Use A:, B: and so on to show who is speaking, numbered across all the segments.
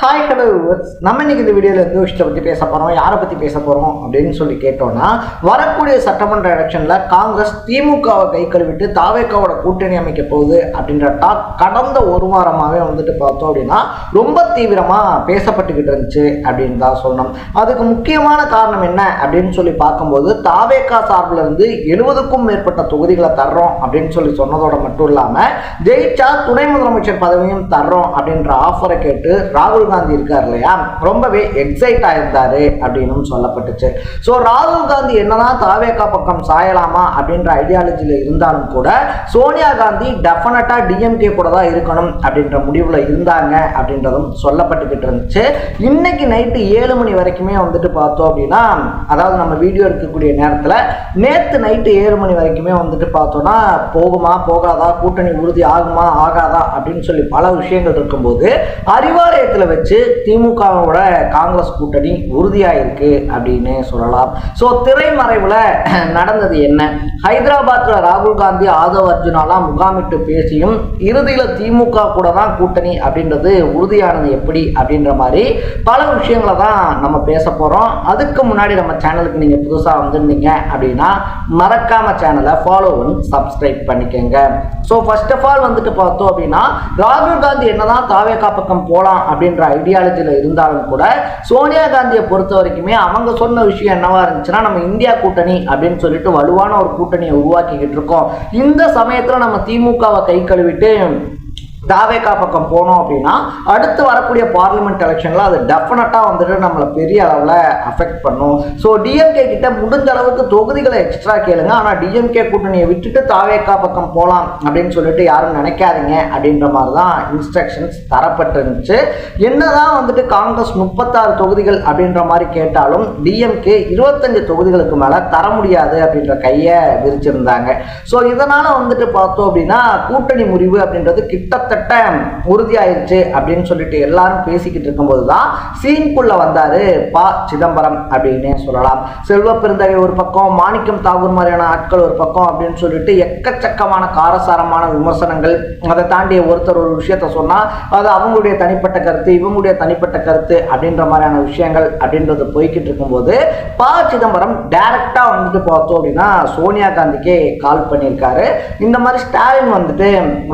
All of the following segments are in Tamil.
A: ஹாய் ஹலோ நம்ம இன்னைக்கு இந்த வீடியோவில் எந்த விஷயத்தை பற்றி பேச போகிறோம், யாரை பற்றி பேச போகிறோம் அப்படின்னு சொல்லி கேட்டோம்னா, வரக்கூடிய சட்டமன்ற எலெக்ஷனில் காங்கிரஸ் திமுகவை கை கழுவிட்டு தாவேக்காவோட கூட்டணி அமைக்க போகுது அப்படின்ற டாக் கடந்த ஒரு வாரமாகவே பார்த்தோம் அப்படின்னா ரொம்ப தீவிரமாக பேசப்பட்டுக்கிட்டு இருந்துச்சு அப்படின்னு தான் சொல்லணும். அதுக்கு முக்கியமான காரணம் என்ன அப்படின்னு சொல்லி பார்க்கும்போது, தாவேக்கா சார்பில் இருந்து 70க்கும் மேற்பட்ட தொகுதிகளை தர்றோம் அப்படின்னு சொல்லி சொன்னதோட மட்டும் இல்லாமல் ஜெயிச்சா துணை முதலமைச்சர் பதவியும் தர்றோம் அப்படின்ற ஆஃபரை கேட்டு ராகுல் காந்தி இருக்கார் இல்லையா, ரொம்பவே எக்ஸைட் ஆயிருந்தாரு அப்படின்னு சொல்லப்பட்டுச்சு. ஸோ ராகுல் காந்தி என்னதான் தாவேக்கா பக்கம் சாயலாமா அப்படின்ற ஐடியாலஜியில் இருந்தாலும் கூட சோனியா காந்தி டெஃபினட்டா டிஎம்கே கூட தான் இருக்கணும் அப்படின்ற முடிவில் இருந்தாங்க அப்படின்றதும் சொல்லப்பட்டுக்கிட்டு இருந்துச்சு. இன்னைக்கு நைட்டு 7 மணி வரைக்குமே பார்த்தோம் அப்படின்னா, அதாவது நம்ம வீடியோ எடுக்கக்கூடிய நேரத்தில் நேற்று நைட்டு 7 மணி வரைக்குமே பார்த்தோம்னா போகுமா போகாதா, கூட்டணி உறுதி ஆகுமா ஆகாதா அப்படின்னு சொல்லி பல விஷயங்கள் இருக்கும்போது அறிவாலயத்தில் வச்சு திமுகவோட காங்கிரஸ் கூட்டணி உறுதியாயிருக்கு அப்படின்னு சொல்லலாம். ஸோ திரைமறைவில் நடந்தது என்ன, ஹைதராபாத்ல ராகுல் காந்தி ஆதவ் அர்ஜுனாலாம் முகாமிட்டு பேசியும் இறுதியில் திமுக கூட தான் கூட்டணி அப்படின்றது உறுதியானது எப்படி அப்படின்ற மாதிரி பல விஷயங்களை தான் நம்ம பேச போகிறோம். அதுக்கு முன்னாடி நம்ம சேனலுக்கு நீங்கள் புதுசாக வந்திருந்தீங்க அப்படின்னா மறக்காம சேனலை ஃபாலோ பண்ணி சப்ஸ்கிரைப் பண்ணிக்கோங்க. ஸோ ஃபர்ஸ்ட் ஆஃப் ஆல் பார்த்தோம் அப்படின்னா, ராகுல் காந்தி என்னதான் தாவேக்கா பக்கம் போகலாம் அப்படின்ற ஐடியாலஜியில் இருந்தாலும் கூட சோனியா காந்தியை பொறுத்த வரைக்குமே அவங்க சொன்ன விஷயம் என்னவா இருந்துச்சுன்னா, நம்ம இந்தியா கூட்டணி அப்படின்னு சொல்லிட்டு வலுவான ஒரு கூட்டணியை உருவாக்கிக்கிட்டு இருக்கோம். இந்த சமயத்தில் நம்ம திமுகவை கை கழுவிட்டு தாவேக்கா பக்கம் போனோம் அப்படின்னா அடுத்து வரக்கூடிய பார்லிமெண்ட் எலெக்ஷனில் அது டெஃபினட்டாக நம்மளை பெரிய அளவில் அஃபெக்ட் பண்ணும். ஸோ டிஎம்கே கிட்ட முடிஞ்ச அளவுக்கு தொகுதிகளை எக்ஸ்ட்ரா கேளுங்க, ஆனால் டிஎம்கே கூட்டணியை விட்டுட்டு தாவேக்கா பக்கம் போகலாம் அப்படின்னு சொல்லிட்டு யாரும் நினைக்காதீங்க அப்படின்ற மாதிரி தான் இன்ஸ்ட்ரக்ஷன்ஸ் தரப்பட்டிருந்துச்சு. என்னதான் காங்கிரஸ் 36 தொகுதிகள் அப்படின்ற மாதிரி கேட்டாலும் டிஎம்கே 25 தொகுதிகளுக்கு மேலே தர முடியாது அப்படின்ற கையை விரிச்சிருந்தாங்க. ஸோ இதனால் பார்த்தோம் அப்படின்னா கூட்டணி முறிவு அப்படின்றது கிட்டத்தட்ட உறுதியாயிருச்சு அப்படின்னு சொல்லிட்டு எல்லாரும் பேசிக்கிட்டு இருக்கும்போது தான் சீன்குள்ள வந்தாரு ப சிதம்பரம் அப்படின்னு சொல்லலாம். செல்வ பெருந்தகை ஒரு பக்கம், மாணிக்கம் தாகூர் மாதிரியான ஆட்கள் ஒரு பக்கம் அப்படின்னு சொல்லிட்டு எக்கச்சக்கமான காரசாரமான விமர்சனங்கள். அதை தாண்டிய ஒருத்தர் ஒரு விஷயத்த சொன்னா அது அவங்களுடைய தனிப்பட்ட கருத்து, இவங்களுடைய தனிப்பட்ட கருத்து அப்படின்ற மாதிரியான விஷயங்கள் அப்படின்றது போய்கிட்டு இருக்கும்போது ப சிதம்பரம் டைரக்டா பார்த்தோம் அப்படின்னா சோனியா காந்திக்கே கால் பண்ணியிருக்காரு. இந்த மாதிரி ஸ்டாலின்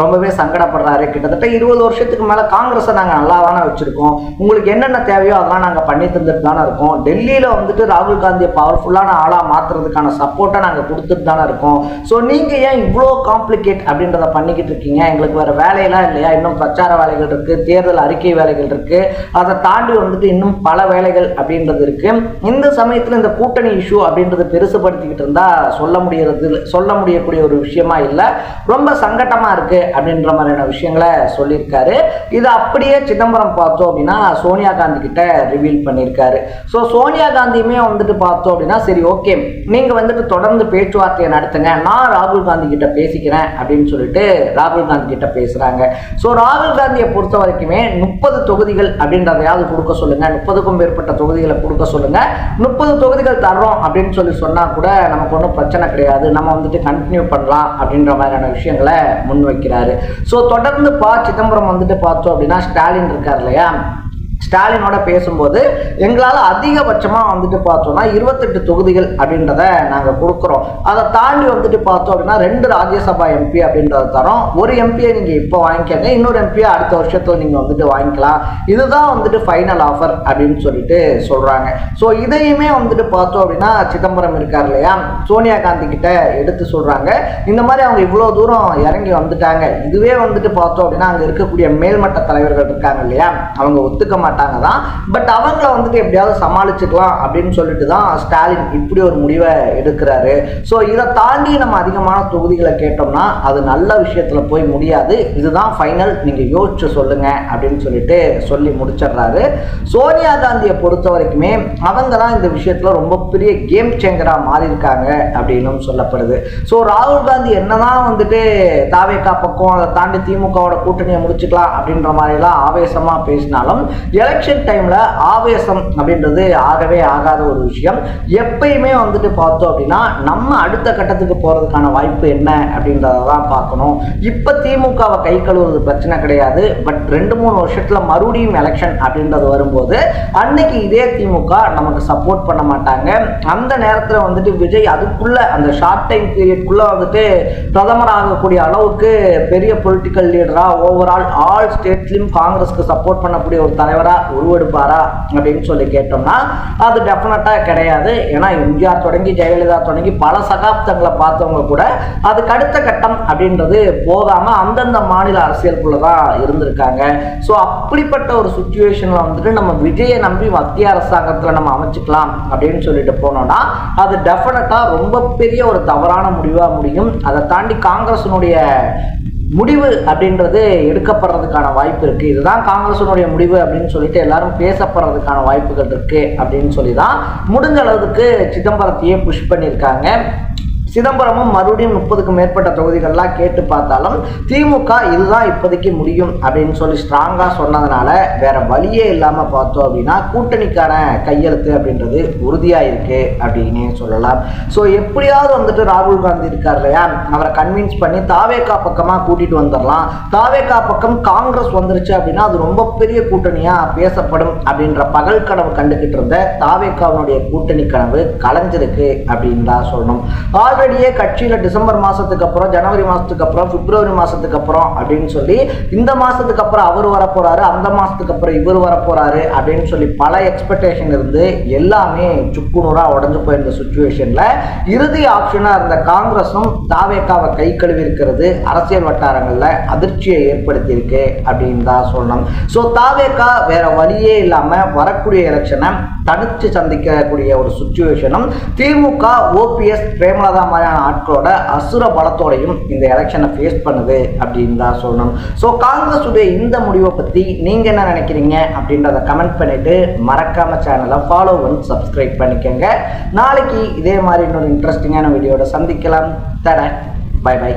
A: ரொம்பவே சங்கடப்படுறாரு, கிட்டத்தட்ட 20 வருஷத்துக்கு மேல காங்கிரஸை நாங்க நல்லா தானே வச்சிருக்கோம், உங்களுக்கு என்னென்ன தேவையோ அதெல்லாம் நாங்க பண்ணி தந்துட்டு தானே இருக்கோம், டெல்லியில ராகுல் காந்தியை பவர்ஃபுல்லான ஆளா மாத்துறதுக்கான சப்போர்ட்டை நாங்க கொடுத்துட்டு தானே இருக்கோம், ஸோ நீங்க ஏன் இவ்வளோ காம்ப்ளிகேட் அப்படின்றத பண்ணிக்கிட்டு இருக்கீங்க, எங்களுக்கு வேற வேலையெல்லாம் இல்லையா, இன்னும் பிரச்சார வேலைகள் இருக்கு, தேர்தல் அறிக்கை வேலைகள் இருக்கு, அதை தாண்டி இன்னும் பல வேலைகள் அப்படின்றது இருக்கு. இந்த சமயத்துல இந்த கூட்டணி இஷ்யூ அப்படின்றது பெருசுபடுத்திக்கிட்டு இருந்தா சொல்ல முடியக்கூடிய ஒரு விஷயமா இல்லை, ரொம்ப சங்கடமா இருக்கு அப்படின்ற மாதிரியான விஷயங்களை சொல்லியிருக்காரு. இது அப்படியே சிதம்பரம் பார்த்தோம் அப்படின்னா சோனியா காந்தி கிட்ட ரிவீல் பண்ணியிருக்காரு. ஸோ சோனியா காந்தியுமே பார்த்தோம் அப்படின்னா சரி ஓகே நீங்க தொடர்ந்து பேச்சுவார்த்தையை நடத்துங்க, நான் ராகுல் காந்தி கிட்ட பேசிக்கிறேன் அப்படின்னு சொல்லிட்டு ராகுல் காந்தி கிட்ட பேசுறாங்க. ஸோ ராகுல் காந்தியை பொறுத்த வரைக்குமே 30 தொகுதிகள் அப்படின்றதையாவது கொடுக்க சொல்லுங்க, 30க்கும் மேற்பட்ட தொகுதிகளை கொடுக்க சொல்லுங்க, 30 தொகுதிகள் தர்றோம் அப்படின்னு சொன்னா கூட நமக்கு ஒன்றும் பிரச்சனை கிடையாது, நம்ம கண்டினியூ பண்ணலாம் அப்படின்ற மாதிரியான விஷயங்களை முன்வைக்கிறாரு. ஸோ தொடர்ந்து சிதம்பரம் பார்த்தோம் அப்படின்னா ஸ்டாலின் இருக்கார் இல்லையா, ஸ்டாலினோட பேசும்போது எங்களால் அதிகபட்சமாக பார்த்தோம்னா 28 தொகுதிகள் அப்படின்றத நாங்கள் கொடுக்குறோம், அதை தாண்டி பார்த்தோம் அப்படின்னா 2 ராஜ்யசபா எம்பி அப்படின்றத தரோம், ஒரு எம்பியை நீங்கள் இப்போ வாங்கிக்கங்க, இன்னொரு எம்பியை அடுத்த வருஷத்துல நீங்கள் வாங்கிக்கலாம், இதுதான் ஃபைனல் ஆஃபர் அப்படின்னு சொல்லிட்டு சொல்கிறாங்க. ஸோ இதையுமே பார்த்தோம் அப்படின்னா சிதம்பரம் இருக்கார் இல்லையா, சோனியா காந்தி கிட்ட எடுத்து சொல்கிறாங்க. இந்த மாதிரி அவங்க இவ்வளோ தூரம் இறங்கி வந்துட்டாங்க, இதுவே பார்த்தோம் அப்படின்னா அங்கே இருக்கக்கூடிய மேல்மட்ட தலைவர்கள் இருக்காங்க இல்லையா, அவங்க ஒத்துக்க மாட்டாங்க தான், பட் அவங்கள எப்படியாவது சமாளிச்சுக்கலாம் அப்படின்னு சொல்லிட்டு தான் ஸ்டாலின் இப்படி ஒரு முடிவை எடுக்கிறாரு. ஸோ இதை தாண்டி நம்ம அதிகமான தொகுதிகளை கேட்டோம்னா அது நல்ல விஷயத்துல போய் முடியாது, இதுதான் ஃபைனல், நீங்க யோசிச்சு சொல்லுங்க அப்படின்னு சொல்லிட்டு சொல்லி முடிச்சிடுறாரு. சோனியா காந்தியை பொறுத்த வரைக்குமே அவங்க தான் இந்த விஷயத்துல ரொம்ப பெரிய கேம் சேஞ்சரா மாறி இருக்காங்க அப்படின்னு சொல்லப்படுது. ஸோ ராகுல் காந்தி என்னதான் தாவேக்கா பக்கம் அதை தாண்டி திமுகவோட கூட்டணியை முடிச்சுக்கலாம் அப்படின்ற மாதிரி எல்லாம் ஆவேசமா பேசினாலும் எலெக்ஷன் டைம்ல ஆவேசம் அப்படின்றது ஆகவே ஆகாத ஒரு விஷயம். எப்பயுமே வந்துட்டு பார்த்தோம் அப்படின்னா நம்ம அடுத்த கட்டத்துக்கு போறதுக்கான வாய்ப்பு என்ன அப்படின்றதான் பார்க்கணும். இப்ப திமுகவை கை கழுவுறது பிரச்சனை கிடையாது. பட் 2-3 வருஷத்துல மறுபடியும் எலெக்ஷன் அப்படின்றது வரும்போது அன்னைக்கு இதே திமுக நமக்கு சப்போர்ட் பண்ண மாட்டாங்க. அந்த நேரத்துல வந்துட்டு விஜய் அதுக்குள்ள அந்த ஷார்ட் டைம் பீரியட்குள்ள வந்துட்டு பிரதமர் ஆகக்கூடிய அளவுக்கு பெரிய பொலிட்டிக்கல் லீடரா ஓவரால் ஆல் ஸ்டேட்ஸ்லயும் காங்கிரஸ்க்கு சப்போர்ட் பண்ணக்கூடிய ஒரு தலைவரா உருவெடுப்பாரா அப்படின்னு சொல்லி கேட்டோம்னா அது டெஃபினட்டா கிடையாது. ஏன்னா எம்ஜிஆர் தொடங்கி ஜெயலலிதா தொடங்கி பல சகாப்தங்களை பார்த்தவங்க கூட அதுக்கு அடுத்த கட்டம் அப்படின்றது போகாம அந்தந்த மாநில அரசியலுக்குள்ளதான் இருந்திருக்காங்க. ஸோ அப்படிப்பட்ட ஒரு சுச்சுவேஷன்ல வந்துட்டு நம்ம விஜயை நம்பி மத்திய அரசாங்கத்துல நம்ம அமைச்சுக்கலாம் அப்படின்னு சொல்லிட்டு போனோம்னா அது டெஃபினட்டா ரொம்ப பெரிய ஒரு தவறான முடிவா முடியும். அதை தாண்டி காங்கிரஸினுடைய முடிவு அப்படின்றது எடுக்கப்படுறதுக்கான வாய்ப்பு இருக்கு. இதுதான் காங்கிரஸினுடைய முடிவு அப்படின்னு சொல்லிட்டு எல்லாரும் பேசப்படுறதுக்கான வாய்ப்புகள் இருக்கு அப்படின்னு சொல்லி தான் முடிஞ்ச அளவுக்கு சிதம்பரத்தையே புஷ் பண்ணியிருக்காங்க. சிதம்பரமும் மறுபடியும் 30க்கு மேற்பட்ட தொகுதிகள்லாம் கேட்டு பார்த்தாலும் திமுக இதுதான் இப்போதைக்கு முடியும் அப்படின்னு சொல்லி ஸ்ட்ராங்கா சொன்னதுனால வேற வழியே இல்லாம பார்த்தோம் அப்படின்னா கூட்டணிக்கான கையெழுத்து அப்படின்றது உறுதியா இருக்கு அப்படின்னு சொல்லலாம். ஸோ எப்படியாவது வந்துட்டு ராகுல் காந்தி இருக்கார் இல்லையா, அவரை கன்வின்ஸ் பண்ணி தாவேகா பக்கமா கூட்டிட்டு வந்துடலாம். தாவேகா பக்கம் காங்கிரஸ் வந்துருச்சு அப்படின்னா அது ரொம்ப பெரிய கூட்டணியா பேசப்படும் அப்படின்ற பகல் கனவு கண்டுகிட்டு இருந்த தாவேகாவுடைய கூட்டணி கனவு கலைஞ்சிருக்கு அப்படின்னு தான் சொல்லணும். ஆல்ரெடியே கட்சியில டிசம்பர் மாசத்துக்கு அப்புறம், ஜனவரி மாசத்துக்கு அப்புறம், பிப்ரவரி மாசத்துக்கு அப்புறம் அப்படின்னு சொல்லி இந்த மாசத்துக்கு அப்புறம் அவர் வரப்போறாரு, அந்த மாசத்துக்கு அப்புறம் இவர் வரப்போறாரு அப்படின்னு சொல்லி பல எக்ஸ்பெக்டேஷன் இருந்து எல்லாமே சுக்குநூறா உடஞ்சு போயிருந்த சுச்சுவேஷன்ல இறுதி ஆப்ஷனா இருந்த காங்கிரஸும் தாவேகாவை கை கழுவி இருக்கிறது அரசியல் வட்டாரங்கள்ல அதிர்ச்சியை ஏற்படுத்தி இருக்கு அப்படின்னு தான் சொல்லணும். ஸோ தாவேகா வேற வழியே இல்லாம வரக்கூடிய எலெக்ஷனை தனிச்சு சந்திக்கக்கூடிய ஒரு சுச்சுவேஷனும் திமுக ஓபிஎஸ் பிரேமலதா மாதிரியான ஆட்களோட அசுர பலத்தோடையும் இந்த எலெக்ஷனை ஃபேஸ் பண்ணுது அப்படின்னு தான் சொல்லணும். ஸோ காங்கிரஸ் உடைய இந்த முடிவை பத்தி நீங்க என்ன நினைக்கிறீங்க அப்படின்றத கமெண்ட் பண்ணிட்டு மறக்காம சேனலை ஃபாலோ பண்ணி சப்ஸ்கிரைப் பண்ணிக்கோங்க. நாளைக்கு இதே மாதிரி இன்னொரு இன்ட்ரெஸ்டிங்கான வீடியோட சந்திக்கலாம். தட பை பை.